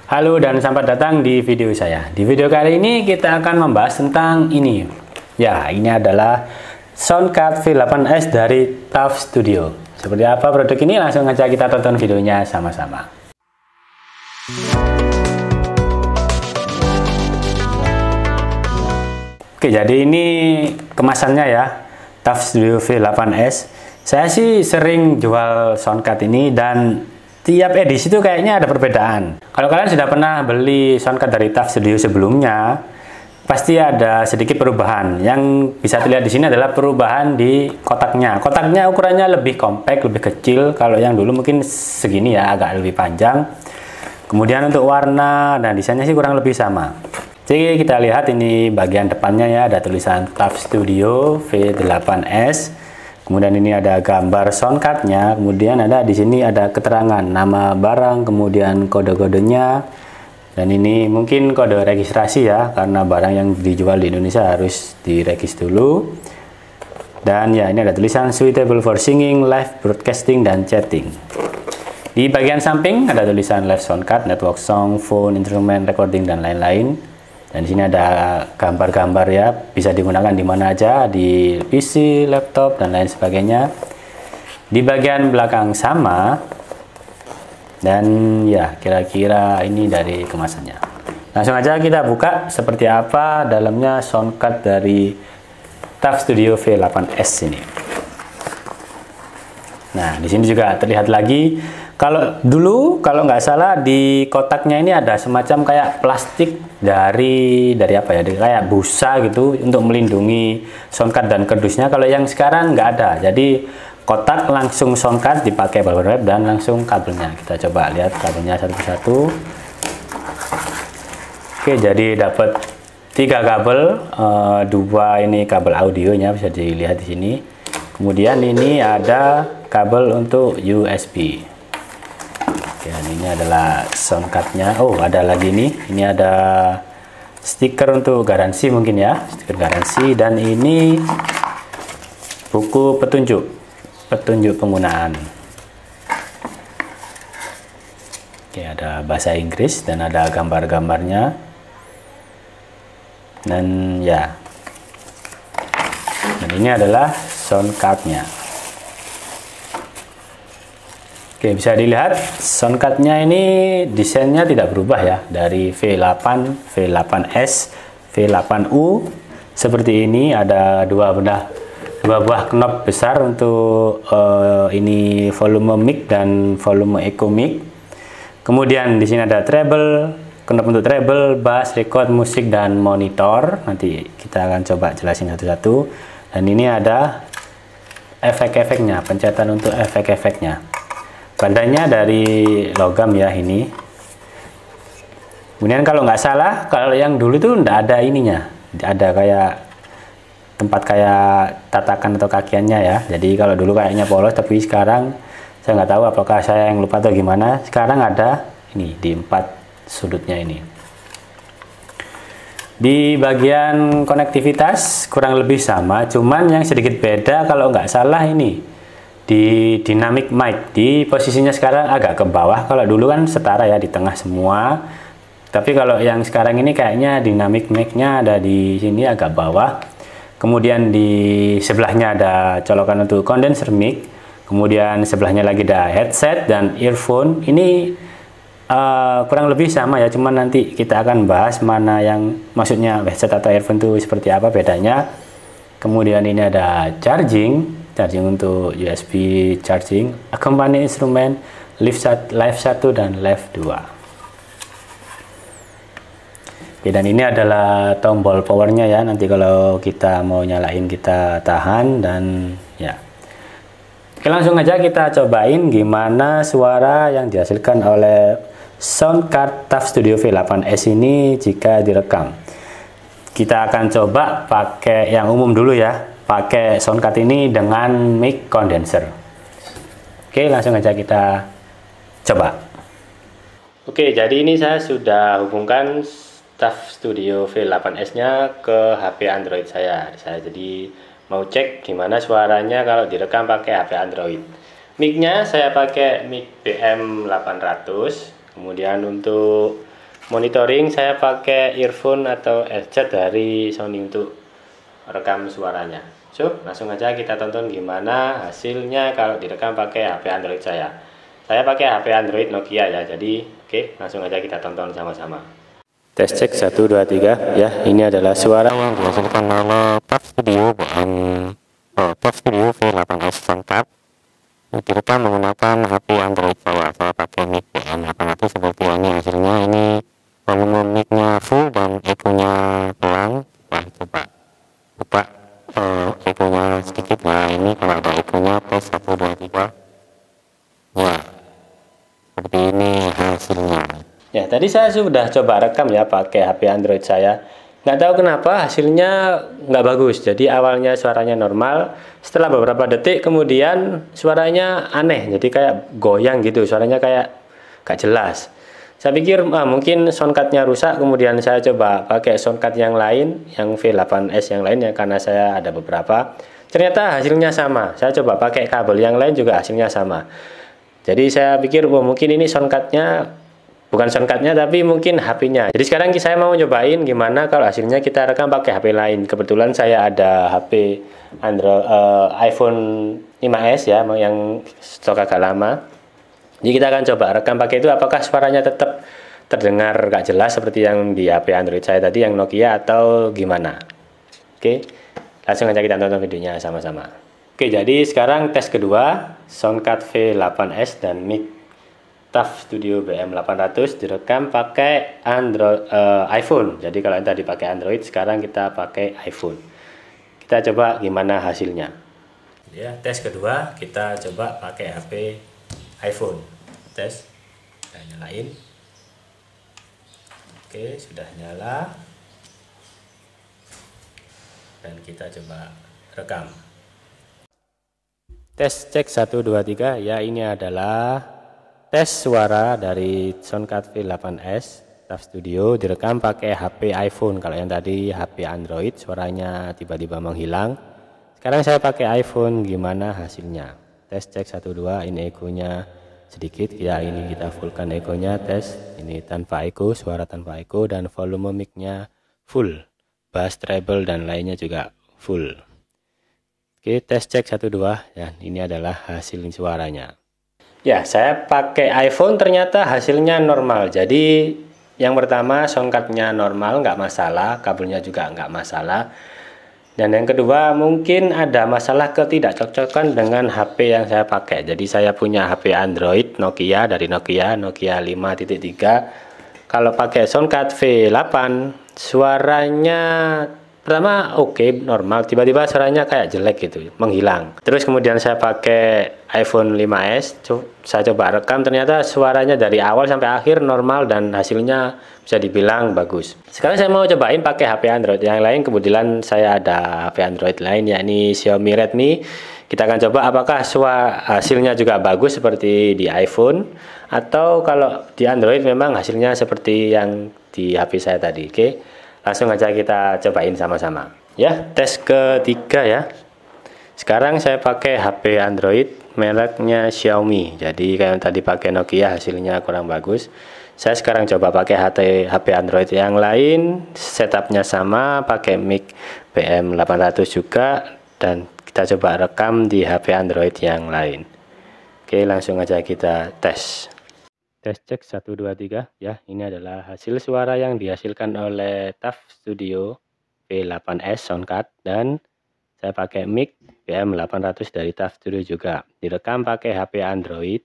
Halo dan selamat datang di video saya. Di video kali ini kita akan membahas tentang ini. Ya, ini adalah Soundcard V8S dari TUF Studio. Seperti apa produk ini? Langsung aja kita tonton videonya sama-sama. Oke, jadi ini kemasannya ya, TUF Studio V8S. Saya sih sering jual soundcard ini dan tiap edisi itu kayaknya ada perbedaan. Kalau kalian sudah pernah beli soundcard dari TUF Studio sebelumnya, pasti ada sedikit perubahan. Yang bisa dilihat di sini adalah perubahan di kotaknya. Kotaknya ukurannya lebih compact, lebih kecil. Kalau yang dulu mungkin segini ya, agak lebih panjang. Kemudian untuk warna dan desainnya sih kurang lebih sama. Jadi kita lihat ini bagian depannya ya, ada tulisan TUF Studio V8S. Kemudian ini ada gambar soundcardnya, kemudian ada di sini ada keterangan nama barang, kemudian kode-kodenya, dan ini mungkin kode registrasi ya, karena barang yang dijual di Indonesia harus diregis dulu. Dan ya, ini ada tulisan suitable for singing, live broadcasting, dan chatting. Di bagian samping ada tulisan live soundcard, network song, phone, instrument, recording, dan lain-lain. Dan di sini ada gambar-gambar ya, bisa digunakan di mana aja, di PC, laptop, dan lain sebagainya. Di bagian belakang sama, dan ya kira-kira ini dari kemasannya. Langsung aja kita buka seperti apa dalamnya soundcard dari TUF Studio V8S ini. Nah, di sini juga terlihat lagi. Kalau dulu, kalau nggak salah di kotaknya ini ada semacam kayak plastik dari apa ya, kayak busa gitu untuk melindungi soundcard dan kardusnya. Kalau yang sekarang nggak ada, jadi kotak langsung soundcard dipakai bubble wrap dan langsung kabelnya. Kita coba lihat kabelnya satu persatu. Oke, jadi dapat 3 kabel, 2 ini kabel audionya bisa dilihat di sini. Kemudian ini ada kabel untuk USB. Dan ini adalah soundcardnya. Oh, ada lagi nih. Ini ada stiker untuk garansi mungkin ya, stiker garansi. Dan ini buku petunjuk penggunaan. Oke, ada bahasa Inggris dan ada gambar-gambarnya. Dan ya, dan ini adalah soundcardnya. Oke, bisa dilihat soundcardnya ini desainnya tidak berubah ya, dari V8, V8S, V8U seperti ini. Ada dua buah knob besar untuk ini volume mic dan volume echo mic. Kemudian di sini ada treble, knob untuk treble, bass, record, musik, dan monitor. Nanti kita akan coba jelasin satu-satu. Dan ini ada efek-efeknya, pencetan untuk efek-efeknya. Badannya dari logam ya ini. Kemudian kalau nggak salah, kalau yang dulu tuh nggak ada ininya, ada kayak tempat kayak tatakan atau kakiannya ya. Jadi kalau dulu kayaknya polos, tapi sekarang saya nggak tahu apakah saya yang lupa atau gimana. Sekarang ada ini di 4 sudutnya ini. Di bagian konektivitas kurang lebih sama, cuman yang sedikit beda kalau nggak salah ini. Di dynamic mic di posisinya sekarang agak ke bawah. Kalau dulu kan setara ya, di tengah semua. Tapi kalau yang sekarang ini kayaknya dynamic mic-nya ada di sini agak bawah. Kemudian di sebelahnya ada colokan untuk condenser mic. Kemudian sebelahnya lagi ada headset dan earphone. Ini kurang lebih sama ya, cuman nanti kita akan bahas mana yang maksudnya headset atau earphone itu seperti apa bedanya. Kemudian ini ada charging untuk USB charging, accompany instrumen, live 1 dan live 2. Oke, dan ini adalah tombol powernya ya, nanti kalau kita mau nyalain kita tahan dan ya. Oke, langsung aja kita cobain gimana suara yang dihasilkan oleh soundcard TUF Studio V8S ini jika direkam. Kita akan coba pakai yang umum dulu ya, pakai soundcard ini dengan mic condenser. Oke, langsung aja kita coba. Oke, jadi ini saya sudah hubungkan TUF Studio V8S nya ke HP Android saya. Saya jadi mau cek gimana suaranya kalau direkam pakai HP Android. Mic-nya saya pakai mic BM800. Kemudian untuk monitoring saya pakai earphone atau headset dari Sony untuk rekam suaranya. So, langsung aja kita tonton gimana hasilnya kalau direkam pakai HP Android saya. Saya pakai HP Android Nokia ya, jadi oke, langsung aja kita tonton sama-sama. Tes cek 1 2 3 ya, ini adalah suara yang dihasilkan oleh TAF Studio TAF Studio V8S Soundcard. Direkam menggunakan HP Android saya pakai mic BM800 seperti ini hasilnya. Ini volume mic-nya full dan echo-nya pelan. Wah, coba echo-nya sedikit. Nah, ini kalau ada echo-nya tes 1 2 3 ya, seperti ini hasilnya. Ya, tadi saya sudah coba rekam ya pakai HP Android saya. Nggak tahu kenapa hasilnya nggak bagus. Jadi awalnya suaranya normal, setelah beberapa detik kemudian suaranya aneh. Jadi kayak goyang gitu, suaranya kayak nggak jelas. Saya pikir mungkin soundcardnya rusak, kemudian saya coba pakai soundcard yang lain, yang V8S yang lain, ya, karena saya ada beberapa. Ternyata hasilnya sama. Saya coba pakai kabel yang lain juga hasilnya sama. Jadi saya pikir mungkin ini soundcardnya, bukan soundcardnya tapi mungkin HP-nya. Jadi sekarang saya mau nyobain gimana kalau hasilnya kita rekam pakai HP lain. Kebetulan saya ada HP Android iPhone 5S ya, yang stok agak lama. Jadi kita akan coba rekam pakai itu, apakah suaranya tetap terdengar gak jelas seperti yang di HP Android saya tadi yang Nokia atau gimana. Oke, langsung aja kita tonton videonya sama-sama. Oke, jadi sekarang tes kedua, soundcard V8S dan mic TAF Studio BM800 direkam pakai Android iPhone. Jadi kalau yang tadi pakai Android, sekarang kita pakai iPhone. Kita coba gimana hasilnya. Ya, tes kedua kita coba pakai HP iPhone. Tes, kita nyalain. Oke, sudah nyala. Dan kita coba rekam. Tes cek 1 2 3 ya, ini adalah tes suara dari soundcard V8S TAF Studio direkam pakai HP iPhone. Kalau yang tadi HP Android suaranya tiba-tiba menghilang. Sekarang saya pakai iPhone, gimana hasilnya? Tes cek 1 2, ini echo-nya sedikit ya, ini kita fullkan echo-nya. Tes, ini tanpa echo, suara tanpa echo, dan volume mic-nya full, bass, treble dan lainnya juga full. Oke, tes cek 1 2 ya, ini adalah hasil suaranya. Ya, saya pakai iPhone, ternyata hasilnya normal. Jadi yang pertama soundcardnya normal, nggak masalah, kabelnya juga nggak masalah. Dan yang kedua mungkin ada masalah ketidakcocokan dengan HP yang saya pakai. Jadi saya punya HP Android Nokia dari Nokia 5.3. Kalau pakai soundcard V8 suaranya pertama oke, normal, tiba-tiba suaranya kayak jelek gitu, menghilang. Terus kemudian saya pakai iPhone 5S, saya coba rekam, ternyata suaranya dari awal sampai akhir normal dan hasilnya bisa dibilang bagus. Sekarang saya mau cobain pakai HP Android yang lain. Kebetulan saya ada HP Android lain, yakni Xiaomi Redmi. Kita akan coba apakah hasilnya juga bagus seperti di iPhone, atau kalau di Android memang hasilnya seperti yang di HP saya tadi. Oke, langsung aja kita cobain sama-sama. Ya, tes ketiga ya. Sekarang saya pakai HP Android mereknya Xiaomi. Jadi kayak tadi pakai Nokia hasilnya kurang bagus. Saya sekarang coba pakai HP Android yang lain, setupnya sama, pakai mic BM800 juga, dan kita coba rekam di HP Android yang lain. Oke, langsung aja kita tes. Tes cek 1 2 3 ya, ini adalah hasil suara yang dihasilkan oleh TAF Studio V8S Soundcard, dan saya pakai mic BM800 dari TAF Studio juga. Direkam pakai HP Android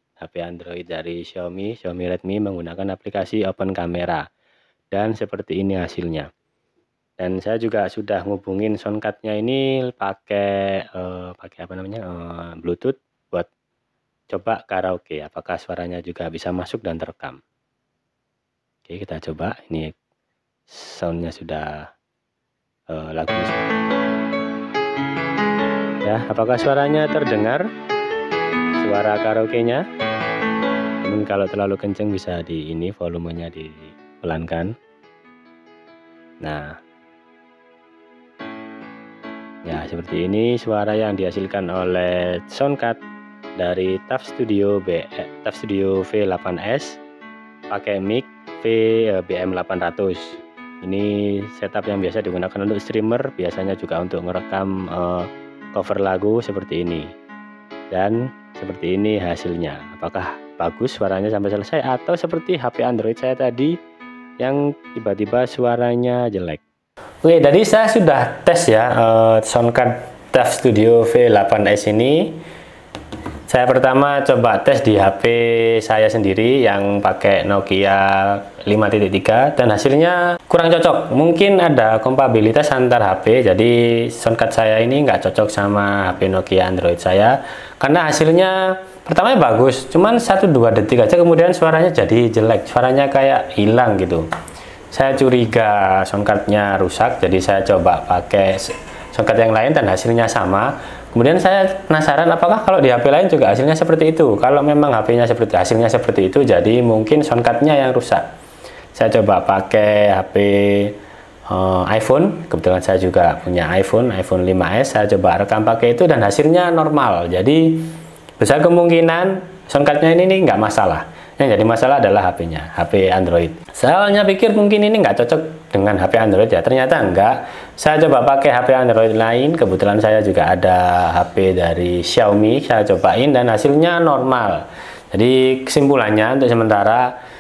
dari Xiaomi Redmi menggunakan aplikasi Open Camera. Dan seperti ini hasilnya. Dan saya juga sudah ngubungin soundcardnya ini pakai Bluetooth buat coba karaoke, apakah suaranya juga bisa masuk dan terekam. Oke, kita coba. Ini soundnya sudah lagunya sudah. Ya, apakah suaranya terdengar? Suara karaoke-nya. Namun kalau terlalu kenceng bisa di ini volumenya dipelankan. Nah, ya seperti ini suara yang dihasilkan oleh soundcard dari TAF Studio V8S pakai mic BM800. Ini setup yang biasa digunakan untuk streamer, biasanya juga untuk merekam cover lagu seperti ini. Dan seperti ini hasilnya. Apakah bagus suaranya sampai selesai, atau seperti HP Android saya tadi yang tiba-tiba suaranya jelek? Oke, tadi saya sudah tes ya Soundcard TAF Studio V8S ini. Saya pertama coba tes di HP saya sendiri yang pakai Nokia 5.3 dan hasilnya kurang cocok. Mungkin ada kompatibilitas antar HP, jadi Soundcard saya ini nggak cocok sama HP Nokia Android saya karena hasilnya pertamanya bagus, cuman 1-2 detik aja kemudian suaranya jadi jelek, suaranya kayak hilang gitu. Saya curiga soundcardnya rusak, jadi saya coba pakai soundcard yang lain dan hasilnya sama. Kemudian saya penasaran apakah kalau di HP lain juga hasilnya seperti itu. Kalau memang HP-nya hasilnya seperti itu, jadi mungkin soundcardnya yang rusak. Saya coba pakai HP iPhone, kebetulan saya juga punya iPhone 5S. Saya coba rekam pakai itu dan hasilnya normal. Jadi besar kemungkinan soundcardnya ini nggak masalah. Yang jadi masalah adalah HP-nya, HP Android. Saya awalnya pikir mungkin ini nggak cocok dengan HP Android ya, ternyata enggak. Saya coba pakai HP Android lain, kebetulan saya juga ada HP dari Xiaomi, saya cobain dan hasilnya normal. Jadi kesimpulannya untuk sementara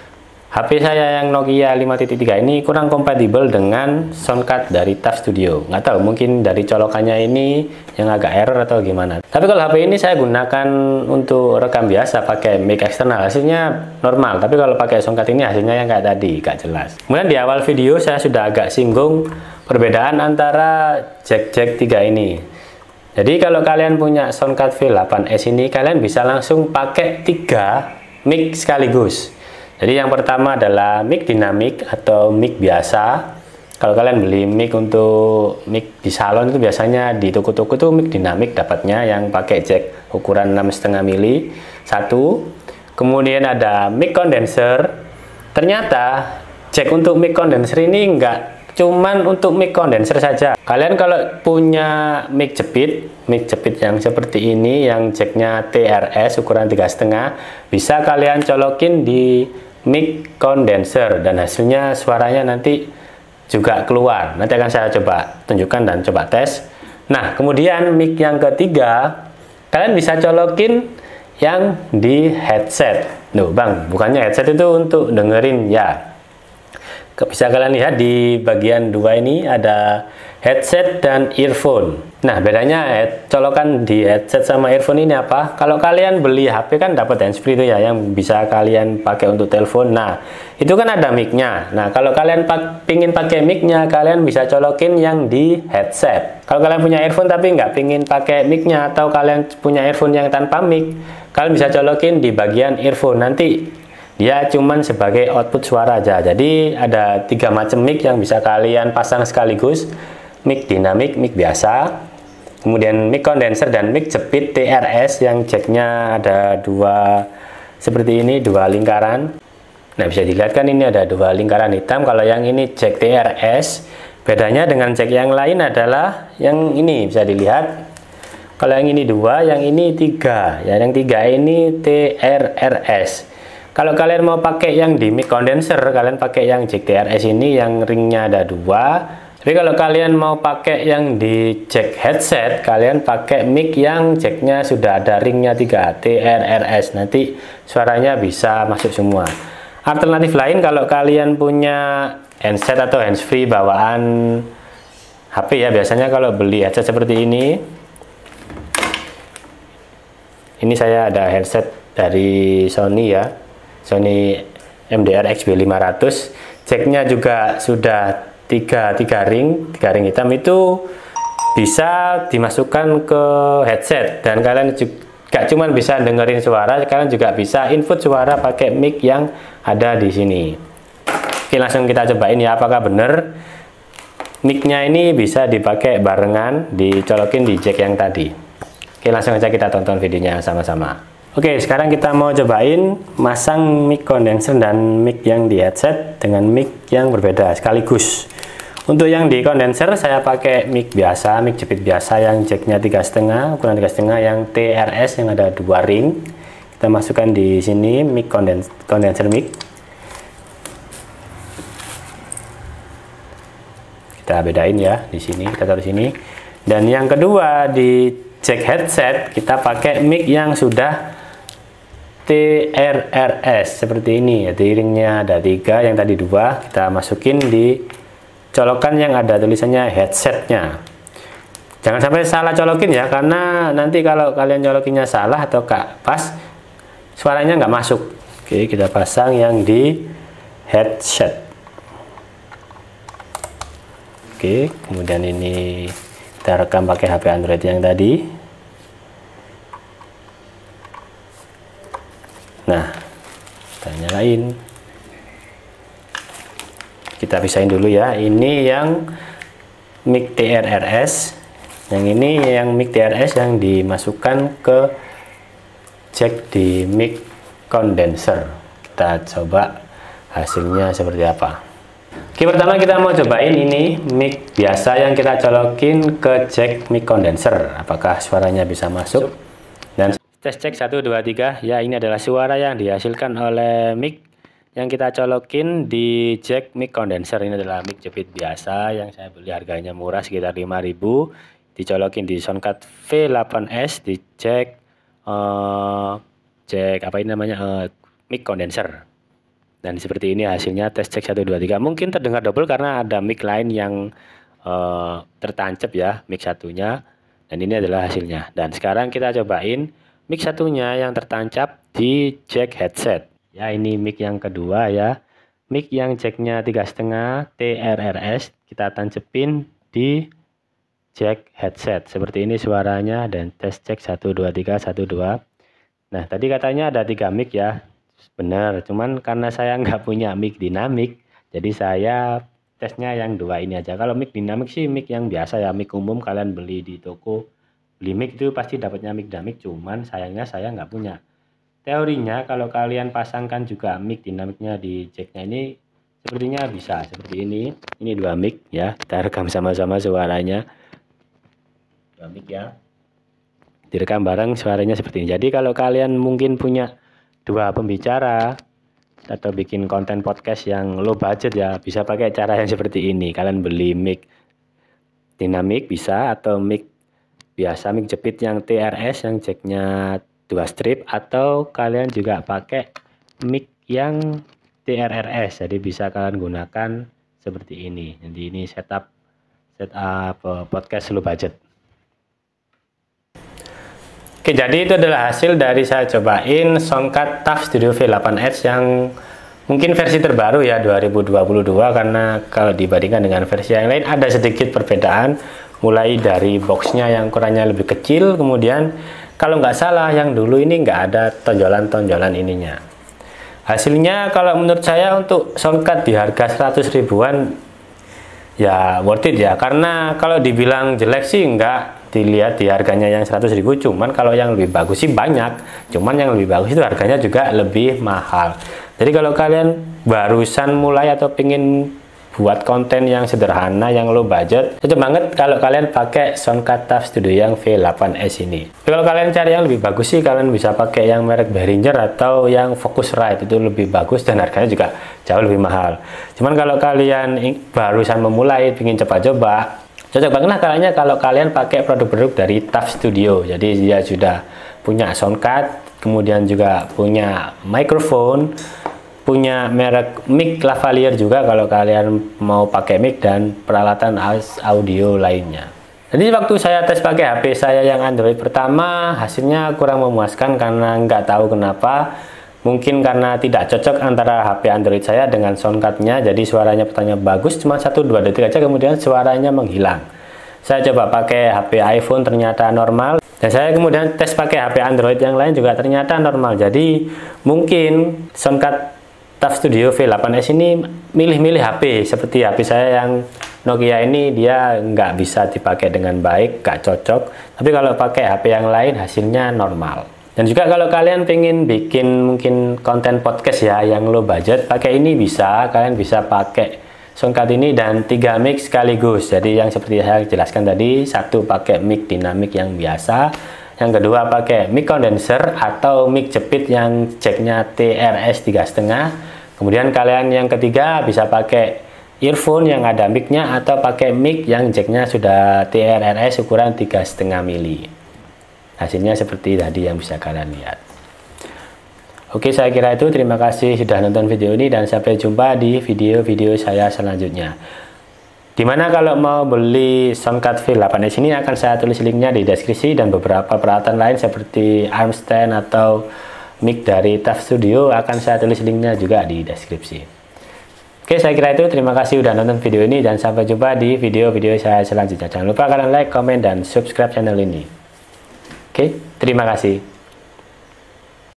HP saya yang Nokia 5.3 ini kurang kompatibel dengan soundcard dari TAF Studio. Nggak tahu, mungkin dari colokannya ini yang agak error atau gimana. Tapi kalau HP ini saya gunakan untuk rekam biasa pakai mic eksternal, hasilnya normal. Tapi kalau pakai soundcard ini hasilnya yang kayak tadi, nggak jelas. Kemudian di awal video saya sudah agak singgung perbedaan antara jack 3 ini. Jadi kalau kalian punya Soundcard V8S ini, kalian bisa langsung pakai 3 mic sekaligus. Jadi yang pertama adalah mic dinamik atau mic biasa. Kalau kalian beli mic untuk mic di salon itu biasanya di toko-toko tuh mic dinamik dapatnya yang pakai jack ukuran 6,5 mili. Satu. Kemudian ada mic condenser. Ternyata jack untuk mic condenser ini enggak cuman untuk mic condenser saja. Kalian kalau punya mic jepit yang seperti ini yang jacknya TRS ukuran 3,5, bisa kalian colokin di mic condenser dan hasilnya suaranya nanti juga keluar. Nanti akan saya coba tunjukkan dan coba tes. Nah, kemudian mic yang ketiga kalian bisa colokin yang di headset. Loh bang, bukannya headset itu untuk dengerin ya? Bisa kalian lihat di bagian 2 ini ada headset dan earphone. Nah, bedanya colokan di headset sama earphone ini apa? Kalau kalian beli HP kan dapat handsfree itu ya, yang bisa kalian pakai untuk telepon. Nah, itu kan ada mic-nya. Nah, kalau kalian pingin pakai mic-nya, kalian bisa colokin yang di headset. Kalau kalian punya earphone tapi nggak pingin pakai mic-nya, atau kalian punya earphone yang tanpa mic, kalian bisa colokin di bagian earphone. Nanti dia cuman sebagai output suara aja. Jadi ada 3 macam mic yang bisa kalian pasang sekaligus. Mic dinamik, mic biasa, kemudian mic condenser dan mic jepit TRS yang jacknya ada 2 seperti ini, 2 lingkaran. Nah, bisa dilihat kan ini ada 2 lingkaran hitam. Kalau yang ini jack TRS, bedanya dengan jack yang lain adalah yang ini bisa dilihat. Kalau yang ini 2, yang ini 3. Ya, yang 3 ini TRRS. Kalau kalian mau pakai yang di mic condenser, kalian pakai yang jack TRS ini yang ringnya ada 2. Tapi kalau kalian mau pakai yang di jack headset, kalian pakai mic yang jacknya sudah ada ringnya 3, TRRS. Nanti suaranya bisa masuk semua. Alternatif lain, kalau kalian punya handset atau handsfree bawaan HP ya, biasanya kalau beli headset seperti ini saya ada headset dari Sony ya, Sony MDR XB500. Jacknya juga sudah tiga ring hitam, itu bisa dimasukkan ke headset dan kalian juga cuman bisa dengerin suara, kalian juga bisa input suara pakai mic yang ada di sini. Oke, langsung kita cobain ya apakah bener mic-nya ini bisa dipakai barengan, dicolokin di jack yang tadi. Oke, langsung aja kita tonton videonya sama-sama. Oke, sekarang kita mau cobain masang mic condenser dan mic yang di headset dengan mic yang berbeda sekaligus. Untuk yang di condenser saya pakai mic biasa, mic jepit biasa yang jacknya 3,5, ukuran 3,5 yang TRS yang ada 2 ring. Kita masukkan di sini mic condenser mic. kita bedain ya di sini, kita taruh sini. Dan yang kedua di jack headset kita pakai mic yang sudah TRRS seperti ini ya, ringnya ada 3, yang tadi 2 kita masukin di colokan yang ada tulisannya headsetnya. Jangan sampai salah colokin ya, karena nanti kalau kalian colokinnya salah atau gak pas, suaranya nggak masuk. Oke, kita pasang yang di headset. Oke, kemudian ini kita rekam pakai HP Android yang tadi. Nah, kita nyalain. Kita pisahin dulu ya. Ini yang mic TRRS. Yang ini yang mic TRS yang dimasukkan ke jack di mic condenser. Kita coba hasilnya seperti apa. Oke, pertama kita mau cobain ini mic biasa yang kita colokin ke jack mic condenser. Apakah suaranya bisa masuk? Dan tes cek 1 2 3. Ya, ini adalah suara yang dihasilkan oleh mic yang kita colokin di jack mic condenser. Ini adalah mic jepit biasa yang saya beli, harganya murah sekitar 5.000. Dicolokin di Soundcard V8S di jack apa ini namanya mic condenser. Dan seperti ini hasilnya tes cek 1 2 3. Mungkin terdengar double karena ada mic lain yang tertancap ya, mic satunya. Dan ini adalah hasilnya. Dan sekarang kita cobain mic satunya yang tertancap di jack headset. Ya, ini mic yang kedua ya. Mic yang jacknya 3,5 TRRS kita tancepin di jack headset. Seperti ini suaranya, dan tes cek 1 2 3 1 2. Nah, tadi katanya ada 3 mic ya. Benar, cuman karena saya nggak punya mic dinamik, jadi saya tesnya yang 2 ini aja. Kalau mic dinamik sih mic yang biasa ya, mic umum kalian beli di toko. Beli mic itu pasti dapatnya mic dinamik, cuman sayangnya saya nggak punya. Teorinya kalau kalian pasangkan juga mic dinamiknya di jacknya ini, sepertinya bisa seperti ini. Ini 2 mic ya, kita rekam sama-sama suaranya. 2 mic ya, direkam bareng suaranya seperti ini. Jadi kalau kalian mungkin punya 2 pembicara atau bikin konten podcast yang low budget ya, bisa pakai cara yang seperti ini. Kalian beli mic dinamik bisa, atau mic biasa, mic jepit yang TRS yang jacknya 2 strip, atau kalian juga pakai mic yang TRRS. Jadi bisa kalian gunakan seperti ini. Jadi ini setup podcast low budget. Oke, jadi itu adalah hasil dari saya cobain Soundcard TUF Studio V8S yang mungkin versi terbaru ya 2022, karena kalau dibandingkan dengan versi yang lain ada sedikit perbedaan, mulai dari boxnya yang ukurannya lebih kecil, kemudian kalau nggak salah yang dulu ini nggak ada tonjolan-tonjolan ininya. Hasilnya kalau menurut saya untuk Soundcard di harga 100 ribuan ya worth it ya, karena kalau dibilang jelek sih nggak, dilihat di harganya yang 100 ribu, cuman kalau yang lebih bagus sih banyak, cuman yang lebih bagus itu harganya juga lebih mahal. Jadi kalau kalian barusan mulai atau pengen buat konten yang sederhana, yang low budget, cocok banget kalau kalian pakai Soundcard TUF Studio yang V8S ini. Kalau kalian cari yang lebih bagus sih kalian bisa pakai yang merek Behringer atau yang Focusrite, itu lebih bagus dan harganya juga jauh lebih mahal. Cuman kalau kalian barusan memulai, ingin coba-coba, cocok banget lah kayaknya kalau kalian pakai produk-produk dari TUF Studio. Jadi dia sudah punya soundcard, kemudian juga punya microphone, punya merek mic lavalier juga kalau kalian mau pakai mic, dan peralatan audio lainnya. Jadi waktu saya tes pakai HP saya yang Android pertama, hasilnya kurang memuaskan karena nggak tahu kenapa. Mungkin karena tidak cocok antara HP Android saya dengan soundcardnya, jadi suaranya pertanyaan bagus, cuma 1-2 detik aja kemudian suaranya menghilang. Saya coba pakai HP iPhone ternyata normal, dan saya kemudian tes pakai HP Android yang lain juga ternyata normal. Jadi mungkin soundcard TUF Studio V8S ini milih-milih HP, seperti HP saya yang Nokia ini dia nggak bisa dipakai dengan baik, nggak cocok. Tapi kalau pakai HP yang lain hasilnya normal. Dan juga kalau kalian pengen bikin mungkin konten podcast ya yang low budget, pakai ini bisa. Kalian bisa pakai soundcard ini dan 3 mic sekaligus. Jadi yang seperti saya jelaskan tadi, satu pakai mic dinamik yang biasa, yang kedua pakai mic condenser atau mic jepit yang jacknya TRS 3,5. Kemudian kalian yang ketiga bisa pakai earphone yang ada mic-nya atau pakai mic yang jacknya sudah TRRS ukuran 3,5 mili. Hasilnya seperti tadi yang bisa kalian lihat. Oke, saya kira itu. Terima kasih sudah nonton video ini dan sampai jumpa di video-video saya selanjutnya. Dimana kalau mau beli Soundcard V8S ini akan saya tulis linknya di deskripsi, dan beberapa peralatan lain seperti arm stand atau mic dari TAF Studio akan saya tulis linknya juga di deskripsi. Oke, saya kira itu. Terima kasih sudah nonton video ini dan sampai jumpa di video-video saya selanjutnya. Jangan lupa kalian like, komen, dan subscribe channel ini. Oke, terima kasih.